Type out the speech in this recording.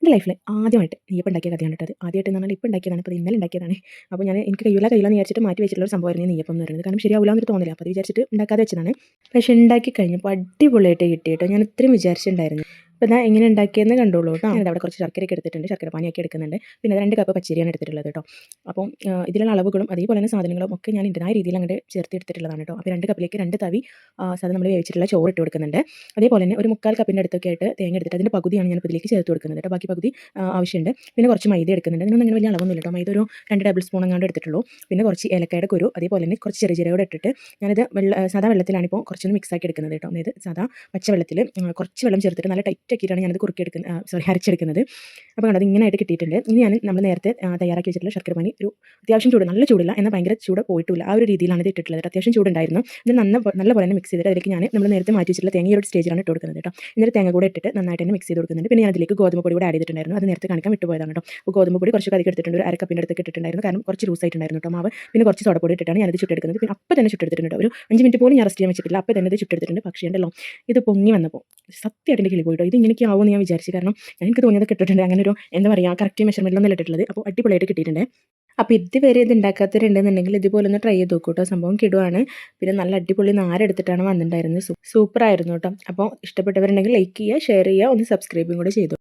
എൻ്റെ ലൈഫിൽ ആദ്യമായിട്ട് നെയ്യപ്പം ഉണ്ടാക്കിയ കഥയാണ് കേട്ടത്. ആദ്യമായിട്ട് എന്ന് പറഞ്ഞാൽ ഇപ്പോൾ ഉണ്ടാക്കിയതാണ്. അപ്പോൾ ഇന്നലെ ഉണ്ടാക്കിയതാണ്. അപ്പോൾ എനിക്ക് കയ്യിലാന്ന് വിചാരിച്ചിട്ട് മാറ്റി വെച്ചിട്ടുള്ള ഒരു സംഭവമായിരുന്നു ഈ നെയ്യപ്പം എന്ന് പറയുന്നത്. കാരണം ശരിയാവില്ല എന്നൊരു തോന്നില്ല. അപ്പോൾ അത് വിചാരിച്ചിട്ട് ഉണ്ടാക്കാതെ വെച്ചതാണ്. പക്ഷേ ഉണ്ടാക്കി കഴിഞ്ഞപ്പോൾ അടിപൊളിയായിട്ട് കിട്ടി കേട്ടോ. ഞാൻ ഇത്രയും വിചാരിച്ചിട്ടുണ്ടായിരുന്നു. അപ്പോൾ ഞാൻ എങ്ങനെ ഉണ്ടാക്കിയെന്ന് കണ്ടോളൂ കേട്ടോ. ഞാനത് അവിടെ കുറച്ച് ശർക്കരയൊക്കെ എടുത്തിട്ടുണ്ട്. ശർക്കര പാനിയൊക്കെ എടുക്കുന്നുണ്ട്. പിന്നെ 2 കപ്പ് പച്ചരിയാണ് എടുത്തിട്ടുള്ളത് കേട്ടോ. അപ്പം ഇതിലുള്ള അളവുകളും അതേപോലെ തന്നെ സാധനങ്ങളും ഒക്കെ ഞാൻ ഇതിനായ രീതിയിൽ അങ്ങോട്ട് ചേർത്ത് എടുത്തിട്ടുള്ളതാണ് കേട്ടോ. അപ്പോൾ 2 കപ്പിലേക്ക് 2 തവി സാധനം നമ്മൾ വേവിച്ചിട്ടുള്ള ചോറ് ഇട്ട് കൊടുക്കുന്നുണ്ട്. അതേപോലെ തന്നെ ഒരു 3/4 കപ്പിൻ്റെ അടുത്തൊക്കെ ആയിട്ട് തേങ്ങ എടുത്തിട്ട് അതിൻ്റെ പകുതിയാണ് ഞാൻ ഇതിലേക്ക് ചേർത്ത് കൊടുക്കുന്നത് കേട്ടോ. ബാക്കി പകുതി ആവശ്യമുണ്ട്. പിന്നെ കുറച്ച് മൈദ എടുക്കുന്നുണ്ട്. ഇതിനൊന്നും അങ്ങനെ വലിയ അളവൊന്നുമില്ല കേട്ടോ. മൈദ ഒരു 2 ടേബിൾ സ്പൂൺ എങ്ങാണ്ട് എടുത്തിട്ടുള്ളൂ. പിന്നെ കുറച്ച് ഏലക്കയുടെ കുരു, അതേപോലെ തന്നെ കുറച്ച് ചെറിയ ജീരകം ഇട്ടിട്ട് ഞാനിത് സാധാ വെള്ളത്തിലാണിപ്പോൾ കുറച്ചൊന്ന് മിക്സ് ആക്കി എടുക്കുന്നത് കേട്ടോ. അതായത് സാധാ പച്ചവെള്ളത്തിൽ കുറച്ച് വെള്ളം ചേർത്തിട്ട് നല്ല ടൈറ്റ് ആക്കിയിട്ടാണ് ഞാനത് അരച്ചെടുക്കുന്നത്. അപ്പോൾ കണ്ടത് ഇങ്ങനെയായിട്ട് കിട്ടിയിട്ടുണ്ട്. ഇനി നമ്മൾ നേരത്തെ തയ്യാറാക്കി വെച്ചിട്ടുള്ള ശർക്കര പാനി ഒരു അത്യാവശ്യം ചൂട്, നല്ല ചൂടില്ല എന്നാൽ ഭയങ്കര ചൂട് പോയിട്ടില്ല, ആ ഒരു രീതിയിലാണ് ഇത് ഇട്ടിട്ടുള്ളത്. അത്യാവശ്യം ചൂടുണ്ടായിരുന്നു. ഇത് നല്ല പോലെ തന്നെ മിക്സ് ചെയ്തിട്ട് അതിലേക്ക് നമ്മൾ നേരത്തെ മാറ്റി വെച്ചിട്ടുള്ള തേങ്ങ ഒരു സ്റ്റേജിലാണ് ഇട്ട് കൊടുക്കുന്നത് കേട്ടോ. എന്നിട്ട് തേങ്ങ കൂടെ ഇട്ടിട്ട് നന്നായിട്ട് തന്നെ മിക്സ് ചെയ്ത് കൊടുക്കുന്നുണ്ട്. പിന്നെ ഞാൻ അതിലേക്ക് ഗോതമ്പ് പൊടി കൂടെ ആഡ് ചെയ്തിട്ടുണ്ടായിരുന്നു. അത് നേരത്തെ കാണിക്കാൻ വിട്ടുപോയതാണ് കേട്ടോ. അപ്പോൾ ഗോതമ്പ് പൊടി കുറച്ച് അധികം എടുത്തിട്ടുണ്ട്. ഒരു 1/2 കപ്പിൻ്റെ അടുത്തൊക്കെ ഇട്ടിട്ടുണ്ടായിരുന്നു. കാരണം കുറച്ച് ലൂസായിട്ടുണ്ടായിരുന്നു കേട്ടോ മാവ്. പിന്നെ കുറച്ച് സോഡപ്പൊടി ഇട്ടിട്ടാണ് ഞാനത് ചുട്ടെടുക്കുന്നത്. പിന്നെ അപ്പം തന്നെ ചുട്ടെടുത്തിട്ടുണ്ട്. ഒരു 5 മിനിറ്റ് പോലും ഞാൻ റെസ്റ്റ് ചെയ്യാൻ വെച്ചിട്ടില്ല. അപ്പം തന്നെ ഇത് ചുട്ടെടുത്തിട്ടുണ്ട്. പക്ഷേ ഉണ്ടല്ലോ, ഇത് പൊങ്ങി വന്നപ്പോൾ സത്യമായിട്ട് എൻ്റെ കിളി പോയിട്ടോ. ഇത് ഇങ്ങനെയൊക്കെ ആവുമെന്ന് ഞാൻ വിചാരിച്ചു. കാരണം എനിക്ക് തോന്നിയത് കിട്ടിയിട്ടുണ്ട്. അങ്ങനെ ഒരു എന്താ പറയുക, കറക്റ്റ് മെഷർമെൻറ്റിലൊന്നും ഇട്ടിട്ടുള്ളത്. അപ്പോൾ അടിപൊളിയായിട്ട് കിട്ടിയിട്ടുണ്ട്. അപ്പോൾ ഇതുവരെ ഇത് ഉണ്ടാക്കാത്തവരുണ്ടെന്നുണ്ടെങ്കിൽ ഇതുപോലെ ഒന്ന് ട്രൈ ചെയ്ത് നോക്കൂ കേട്ടോ. സംഭവം കിടുവാണ്. പിന്നെ നല്ല അടിപൊളി നാരെടുത്തിട്ടാണ് വന്നിട്ടുണ്ടായിരുന്നത്. സൂപ്പറായിരുന്നു കേട്ടോ. അപ്പോൾ ഇഷ്ടപ്പെട്ടവരുണ്ടെങ്കിൽ ലൈക്ക് ചെയ്യുക, ഷെയർ ചെയ്യുക, ഒന്ന് സബ്സ്ക്രൈബും കൂടെ ചെയ്തു.